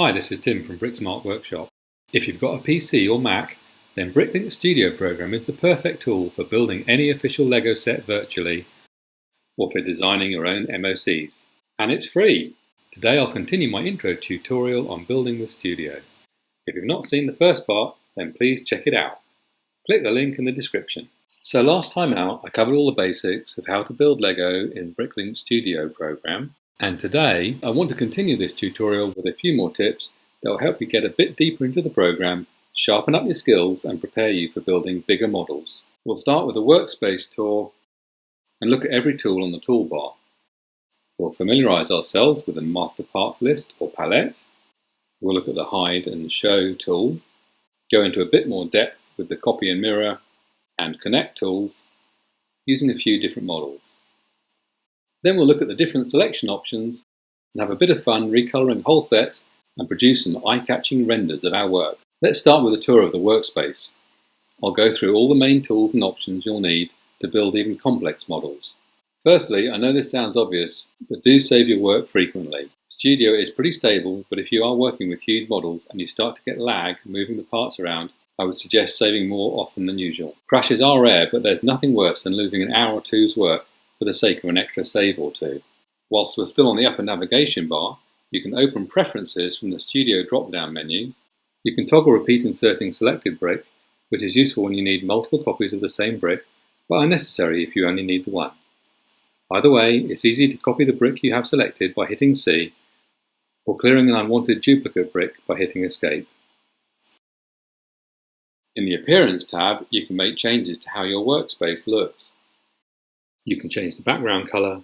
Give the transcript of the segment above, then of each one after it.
Hi, this is Tim from Bricksmart Workshop. If you've got a PC or Mac, then Bricklink Studio program is the perfect tool for building any official LEGO set virtually or for designing your own MOCs. And it's free! Today I'll continue my intro tutorial on building the studio. If you've not seen the first part, then please check it out. Click the link in the description. So last time out I covered all the basics of how to build LEGO in Bricklink Studio program. And today, I want to continue this tutorial with a few more tips that will help you get a bit deeper into the program, sharpen up your skills and prepare you for building bigger models. We'll start with the Workspace tool and look at every tool on the toolbar. We'll familiarise ourselves with the master parts list or palette. We'll look at the hide and show tool, go into a bit more depth with the copy and mirror and connect tools using a few different models. Then we'll look at the different selection options and have a bit of fun recoloring whole sets and produce some eye-catching renders of our work. Let's start with a tour of the workspace. I'll go through all the main tools and options you'll need to build even complex models. Firstly, I know this sounds obvious, but do save your work frequently. Studio is pretty stable, but if you are working with huge models and you start to get lag moving the parts around, I would suggest saving more often than usual. Crashes are rare, but there's nothing worse than losing an hour or two's work for the sake of an extra save or two. Whilst we're still on the upper navigation bar, you can open Preferences from the Studio drop-down menu. You can toggle repeat inserting selected brick, which is useful when you need multiple copies of the same brick, but unnecessary if you only need the one. Either way, it's easy to copy the brick you have selected by hitting C, or clearing an unwanted duplicate brick by hitting Escape. In the Appearance tab, you can make changes to how your workspace looks. You can change the background colour.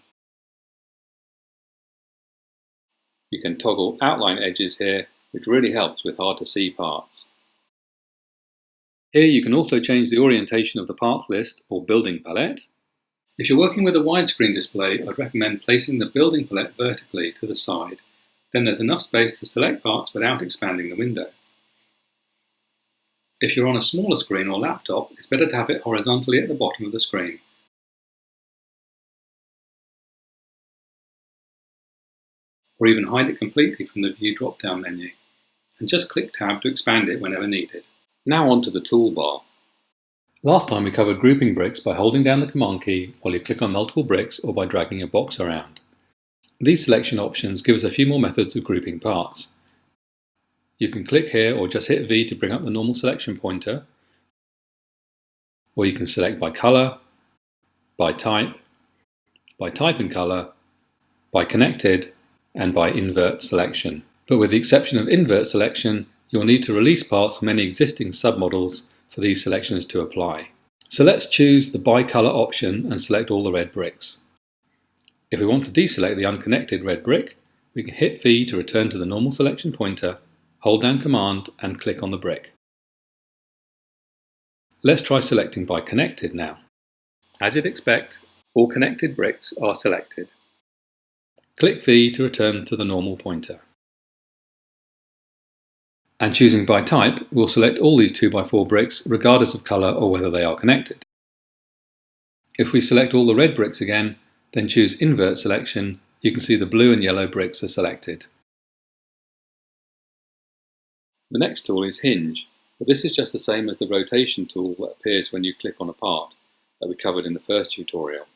You can toggle outline edges here, which really helps with hard to see parts. Here you can also change the orientation of the parts list or building palette. If you're working with a widescreen display, I'd recommend placing the building palette vertically to the side. Then there's enough space to select parts without expanding the window. If you're on a smaller screen or laptop, it's better to have it horizontally at the bottom of the screen. Or even hide it completely from the View drop-down menu, and just click Tab to expand it whenever needed. Now onto the toolbar. Last time we covered grouping bricks by holding down the Command key while you click on multiple bricks or by dragging a box around. These selection options give us a few more methods of grouping parts. You can click here or just hit V to bring up the normal selection pointer, or you can select by colour, by type and colour, by connected, and by invert selection. But with the exception of invert selection, you'll need to release parts from any existing submodels for these selections to apply. So let's choose the by colour option and select all the red bricks. If we want to deselect the unconnected red brick, we can hit V to return to the normal selection pointer, hold down Command and click on the brick. Let's try selecting by connected now. As you'd expect, all connected bricks are selected. Click V to return to the normal pointer. And choosing by type, we'll select all these 2x4 bricks regardless of colour or whether they are connected. If we select all the red bricks again, then choose invert selection, you can see the blue and yellow bricks are selected. The next tool is Hinge, but this is just the same as the rotation tool that appears when you click on a part that we covered in the first tutorial.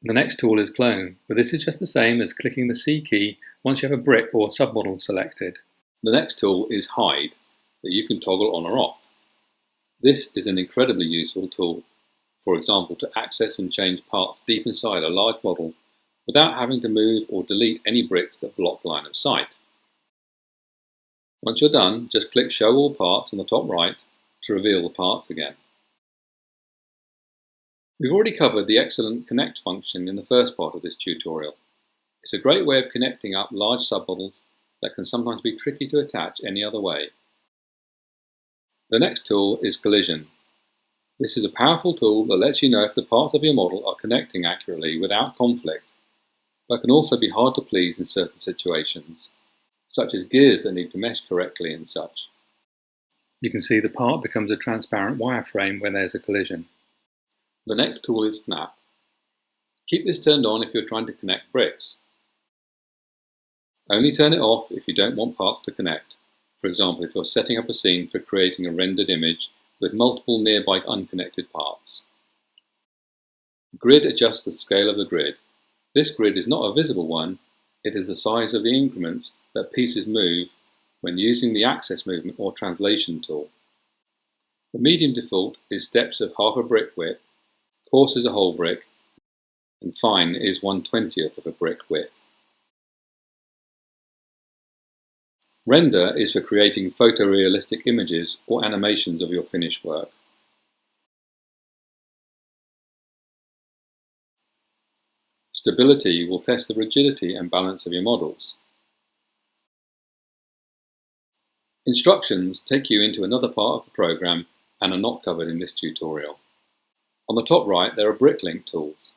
The next tool is Clone, but this is just the same as clicking the C key once you have a brick or submodel selected. The next tool is Hide, that you can toggle on or off. This is an incredibly useful tool, for example to access and change parts deep inside a large model without having to move or delete any bricks that block line of sight. Once you're done, just click Show All Parts on the top right to reveal the parts again. We've already covered the excellent Connect function in the first part of this tutorial. It's a great way of connecting up large submodels that can sometimes be tricky to attach any other way. The next tool is Collision. This is a powerful tool that lets you know if the parts of your model are connecting accurately without conflict, but can also be hard to please in certain situations, such as gears that need to mesh correctly and such. You can see the part becomes a transparent wireframe when there's a collision. The next tool is Snap. Keep this turned on if you're trying to connect bricks. Only turn it off if you don't want parts to connect. For example, if you're setting up a scene for creating a rendered image with multiple nearby unconnected parts. Grid adjusts the scale of the grid. This grid is not a visible one, it is the size of the increments that pieces move when using the axis movement or translation tool. The medium default is steps of half a brick width, coarse is a whole brick, and fine is 1/20th of a brick width. Render is for creating photorealistic images or animations of your finished work. Stability will test the rigidity and balance of your models. Instructions take you into another part of the program and are not covered in this tutorial. On the top right there are Bricklink tools.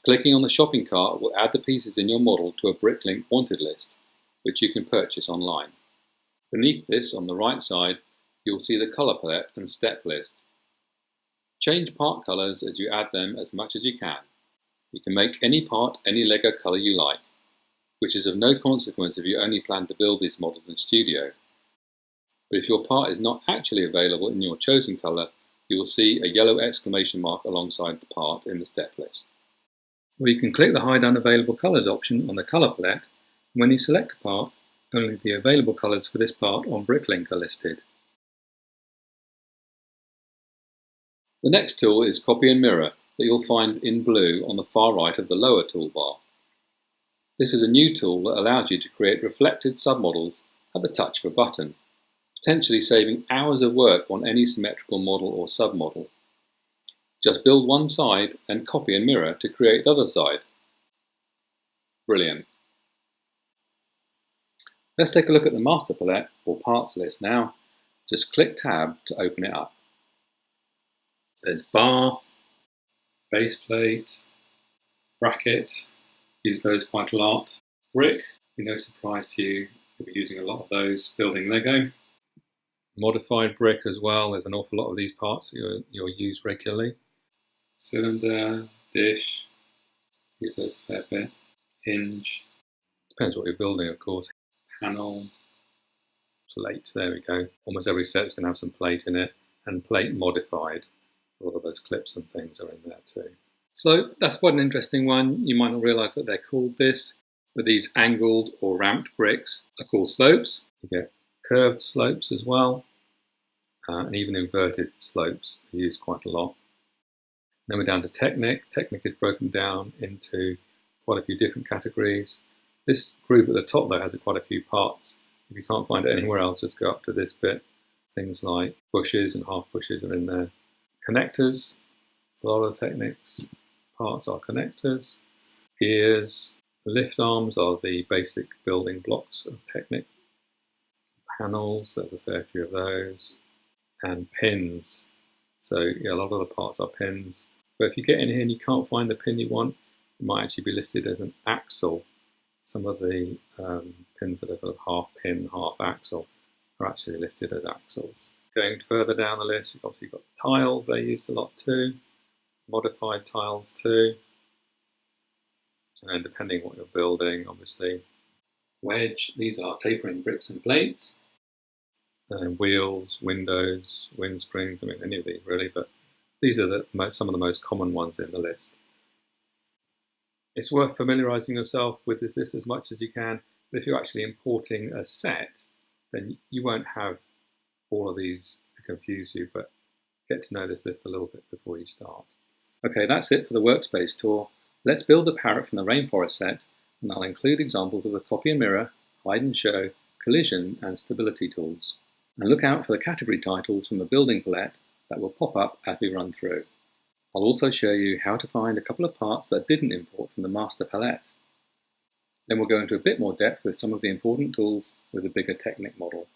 Clicking on the shopping cart will add the pieces in your model to a Bricklink wanted list, which you can purchase online. Beneath this, on the right side, you'll see the colour palette and step list. Change part colours as you add them as much as you can. You can make any part any Lego colour you like, which is of no consequence if you only plan to build these models in Studio. But if your part is not actually available in your chosen colour, you will see a yellow exclamation mark alongside the part in the step list. Or you can click the Hide Unavailable Colours option on the colour palette, and when you select a part, only the available colours for this part on Bricklink are listed. The next tool is Copy and Mirror that you'll find in blue on the far right of the lower toolbar. This is a new tool that allows you to create reflected submodels at the touch of a button, potentially saving hours of work on any symmetrical model or submodel. Just build one side and copy and mirror to create the other side. Brilliant. Let's take a look at the master palette or parts list now. Just click Tab to open it up. There's bar, base plate, bracket, use those quite a lot. Brick, be no surprise to you, you'll be using a lot of those building Lego. Modified brick as well, there's an awful lot of these parts that you'll use regularly. Cylinder, dish, use those a fair bit. Hinge, depends what you're building of course. Panel, plate, there we go. Almost every set's going to have some plate in it, and plate modified. A lot of those clips and things are in there too. So that's quite an interesting one. You might not realise that they're called this, but these angled or ramped bricks are called slopes. You get curved slopes as well, and even inverted slopes are used quite a lot. Then we're down to Technic. Technic is broken down into quite a few different categories. This group at the top though has quite a few parts. If you can't find it anywhere else, just go up to this bit. Things like bushes and half bushes are in there. Connectors, a lot of Technic's parts are connectors. Gears, lift arms are the basic building blocks of Technic. Panels, there's a fair few of those. And pins. So yeah, a lot of the parts are pins. But if you get in here and you can't find the pin you want, it might actually be listed as an axle. Some of the pins that are kind of half pin, half axle are actually listed as axles. Going further down the list, you've obviously got tiles, they're used a lot too. Modified tiles too. And depending on what you're building, obviously. Wedge, these are tapering bricks and plates. And wheels, windows, windscreens, I mean any of these really, but these are some of the most common ones in the list. It's worth familiarising yourself with this as much as you can, but if you're actually importing a set, then you won't have all of these to confuse you, but get to know this list a little bit before you start. Okay, that's it for the Workspace tour. Let's build a parrot from the Rainforest set, and I'll include examples of the Copy and Mirror, Hide and Show, Collision and Stability tools. And look out for the category titles from the building palette that will pop up as we run through. I'll also show you how to find a couple of parts that didn't import from the master palette. Then we'll go into a bit more depth with some of the important tools with a bigger Technic model.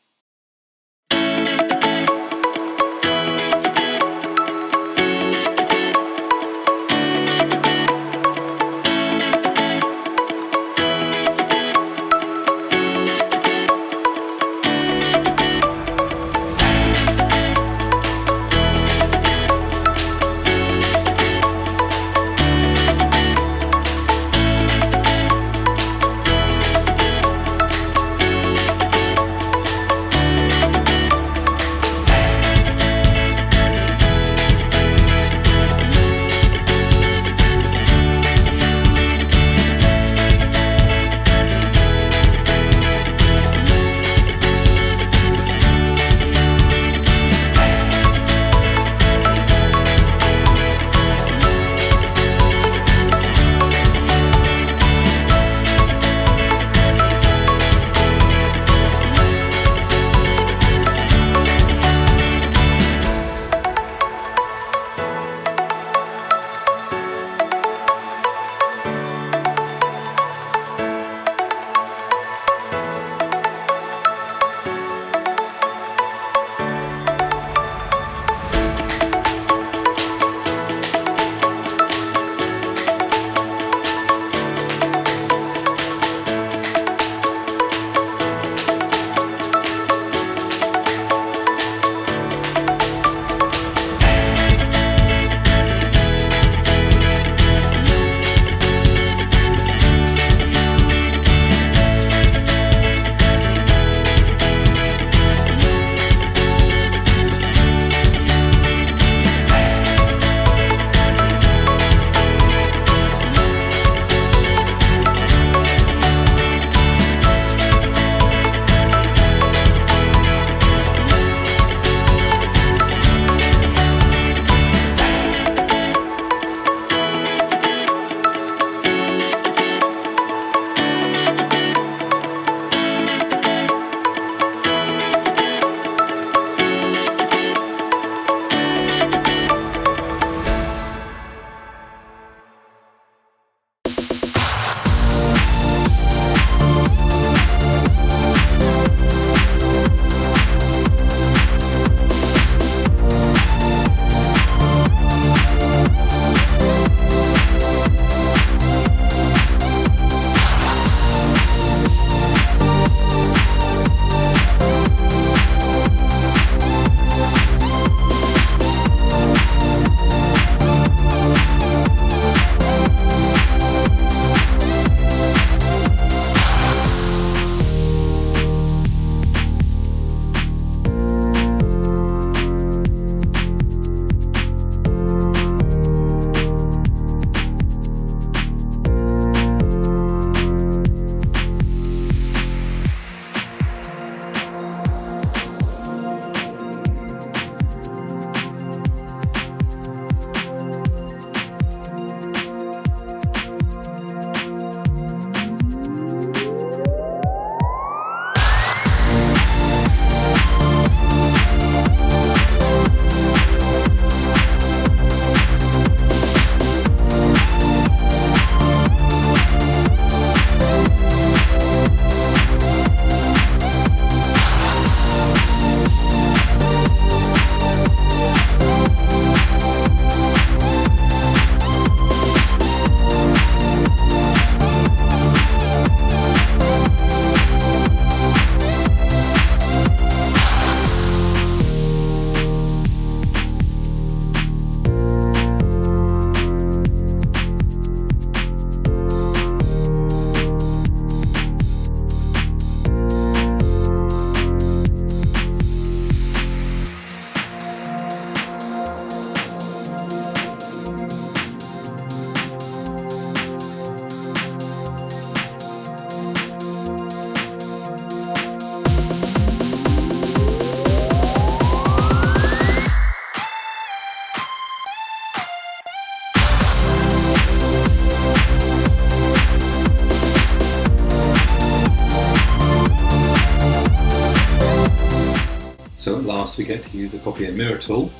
So at last we get to use the copy and mirror tool.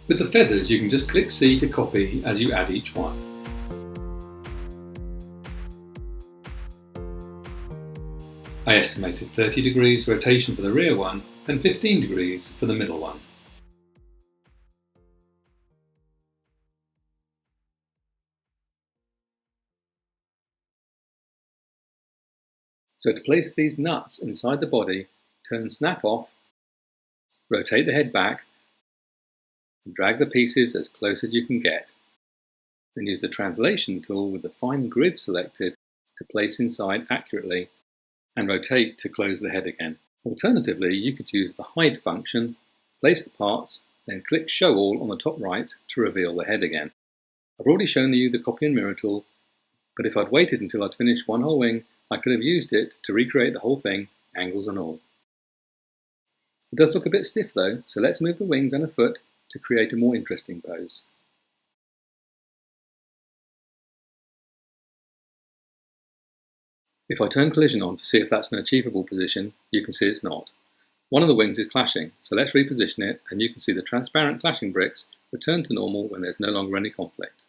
With the feathers, you can just click C to copy as you add each one. I estimated 30 degrees rotation for the rear one and 15 degrees for the middle one. So to place these nuts inside the body, turn snap off, rotate the head back, and drag the pieces as close as you can get. Then use the translation tool with the fine grid selected to place inside accurately and rotate to close the head again. Alternatively, you could use the hide function, place the parts, then click show all on the top right to reveal the head again. I've already shown you the copy and mirror tool, but if I'd waited until I'd finished one whole wing, I could have used it to recreate the whole thing, angles and all. It does look a bit stiff though, so let's move the wings and a foot to create a more interesting pose. If I turn collision on to see if that's an achievable position, you can see it's not. One of the wings is clashing, so let's reposition it and you can see the transparent clashing bricks return to normal when there's no longer any conflict.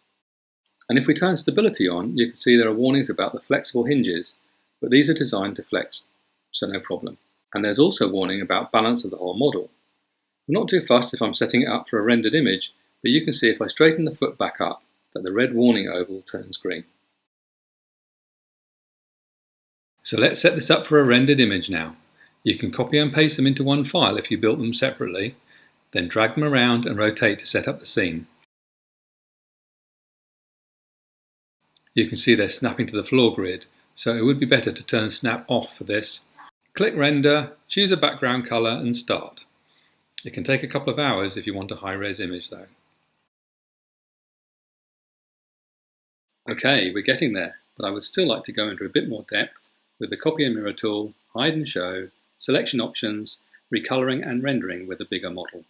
And if we turn stability on, you can see there are warnings about the flexible hinges, but these are designed to flex, so no problem. And there's also a warning about balance of the whole model. I'm not too fussed if I'm setting it up for a rendered image, but you can see if I straighten the foot back up that the red warning oval turns green. So let's set this up for a rendered image now. You can copy and paste them into one file if you built them separately, then drag them around and rotate to set up the scene. You can see they're snapping to the floor grid, so it would be better to turn snap off for this. Click render, choose a background colour and start. It can take a couple of hours if you want a high-res image though. Okay, we're getting there, but I would still like to go into a bit more depth with the copy and mirror tool, hide and show, selection options, recoloring and rendering with a bigger model.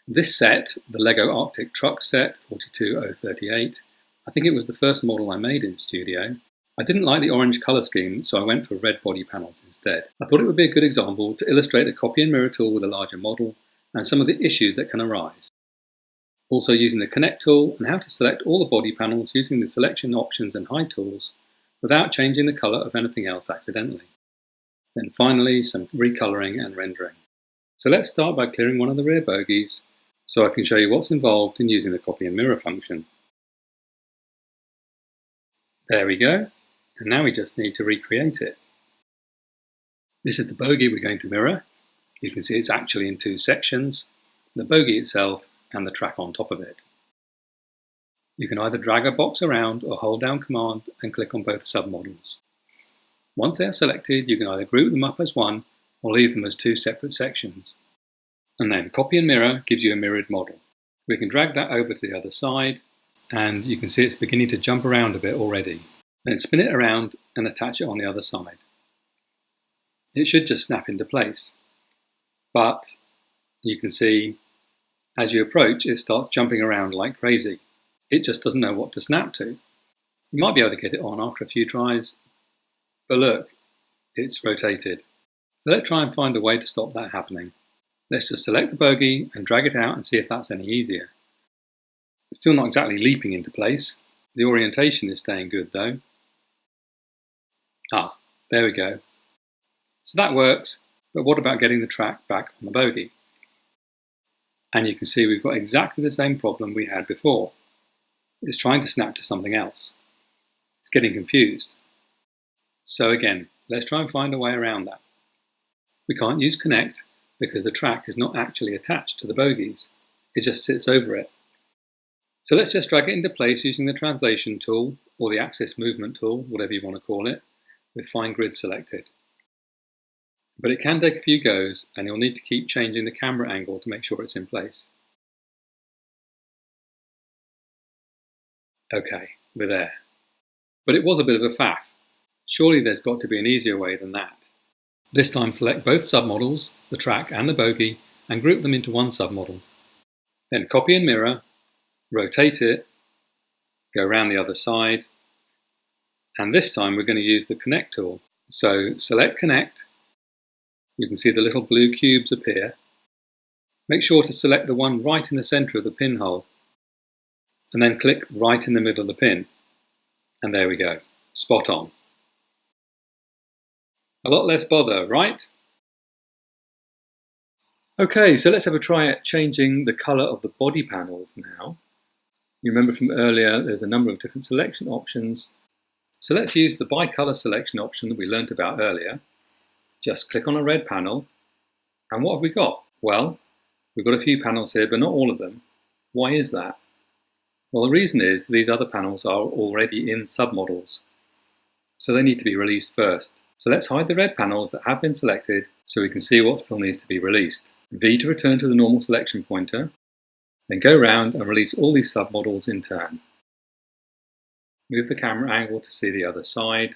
This set, the LEGO Arctic Truck set 42038, I think it was the first model I made in Studio. I didn't like the orange colour scheme, so I went for red body panels instead. I thought it would be a good example to illustrate a copy and mirror tool with a larger model and some of the issues that can arise. Also using the Connect tool and how to select all the body panels using the selection options and hide tools without changing the colour of anything else accidentally. Then finally some recoloring and rendering. So let's start by clearing one of the rear bogies so I can show you what's involved in using the copy and mirror function. There we go, and now we just need to recreate it. This is the bogie we're going to mirror. You can see it's actually in two sections, the bogie itself and the track on top of it. You can either drag a box around or hold down Command and click on both submodels. Once they are selected, you can either group them up as one or leave them as two separate sections. And then copy and mirror gives you a mirrored model. We can drag that over to the other side and you can see it's beginning to jump around a bit already. Then spin it around and attach it on the other side. It should just snap into place. But you can see as you approach it starts jumping around like crazy. It just doesn't know what to snap to. You might be able to get it on after a few tries, but look, it's rotated. So let's try and find a way to stop that happening. Let's just select the bogie and drag it out and see if that's any easier. It's still not exactly leaping into place. The orientation is staying good though. Ah, there we go. So that works, but what about getting the track back on the bogie? And you can see we've got exactly the same problem we had before. It's trying to snap to something else. It's getting confused. So again, let's try and find a way around that. We can't use Connect because the track is not actually attached to the bogies. It just sits over it. So let's just drag it into place using the translation tool or the axis movement tool, whatever you want to call it, with fine grid selected. But it can take a few goes and you'll need to keep changing the camera angle to make sure it's in place. Okay, we're there. But it was a bit of a faff. Surely there's got to be an easier way than that. This time select both submodels, the track and the bogie, and group them into one submodel. Then copy and mirror, rotate it, go around the other side, and this time we're going to use the Connect tool. So select Connect, you can see the little blue cubes appear. Make sure to select the one right in the centre of the pinhole, and then click right in the middle of the pin. And there we go, spot on. A lot less bother, right? Okay, so let's have a try at changing the colour of the body panels now. You remember from earlier there's a number of different selection options. So let's use the bi-colour selection option that we learnt about earlier. Just click on a red panel, and what have we got? Well, we've got a few panels here, but not all of them. Why is that? Well, the reason is these other panels are already in submodels, so they need to be released first. So let's hide the red panels that have been selected so we can see what still needs to be released. V to return to the normal selection pointer, then go around and release all these submodels in turn. Move the camera angle to see the other side.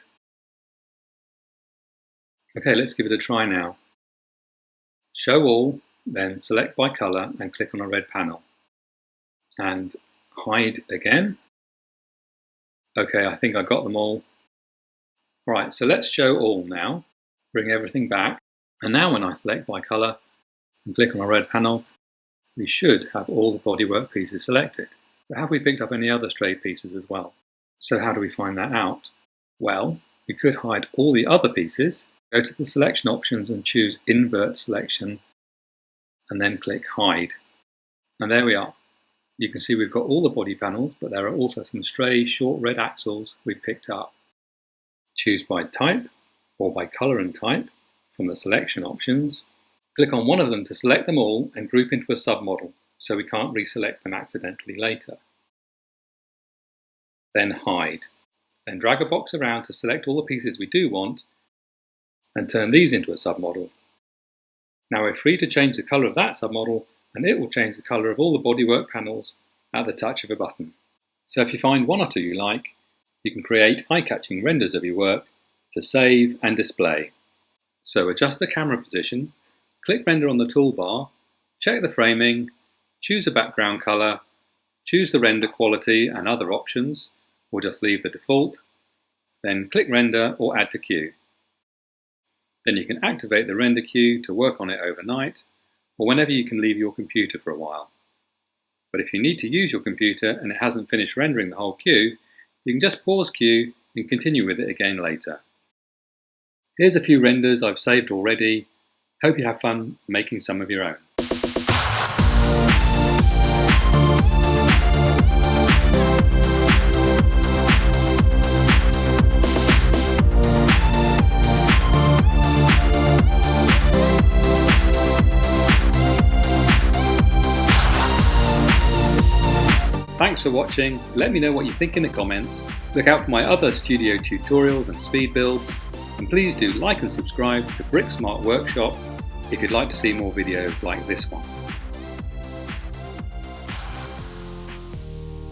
Okay, let's give it a try now. Show all, then select by colour and click on a red panel. And hide again. Okay, I think I got them all. Right, so let's show all now. Bring everything back. And now when I select by colour and click on a red panel, we should have all the bodywork pieces selected. But have we picked up any other stray pieces as well? So how do we find that out? Well, we could hide all the other pieces, go to the selection options and choose invert selection, and then click hide. And there we are. You can see we've got all the body panels, but there are also some stray short red axles we picked up. Choose by type or by colour and type from the selection options. Click on one of them to select them all and group into a submodel so we can't reselect them accidentally later. Then hide. Then drag a box around to select all the pieces we do want and turn these into a submodel. Now we're free to change the colour of that submodel, and it will change the colour of all the bodywork panels at the touch of a button. So if you find one or two you like, you can create eye-catching renders of your work to save and display. So adjust the camera position, click render on the toolbar, check the framing, choose a background colour, choose the render quality and other options, or just leave the default, then click render or add to queue. Then you can activate the render queue to work on it overnight, or whenever you can leave your computer for a while. But if you need to use your computer and it hasn't finished rendering the whole queue, you can just pause queue and continue with it again later. Here's a few renders I've saved already. Hope you have fun making some of your own. Thanks for watching. Let me know what you think in the comments. Look out for my other studio tutorials and speed builds. And please do like and subscribe to Brick Smart Workshop if you'd like to see more videos like this one.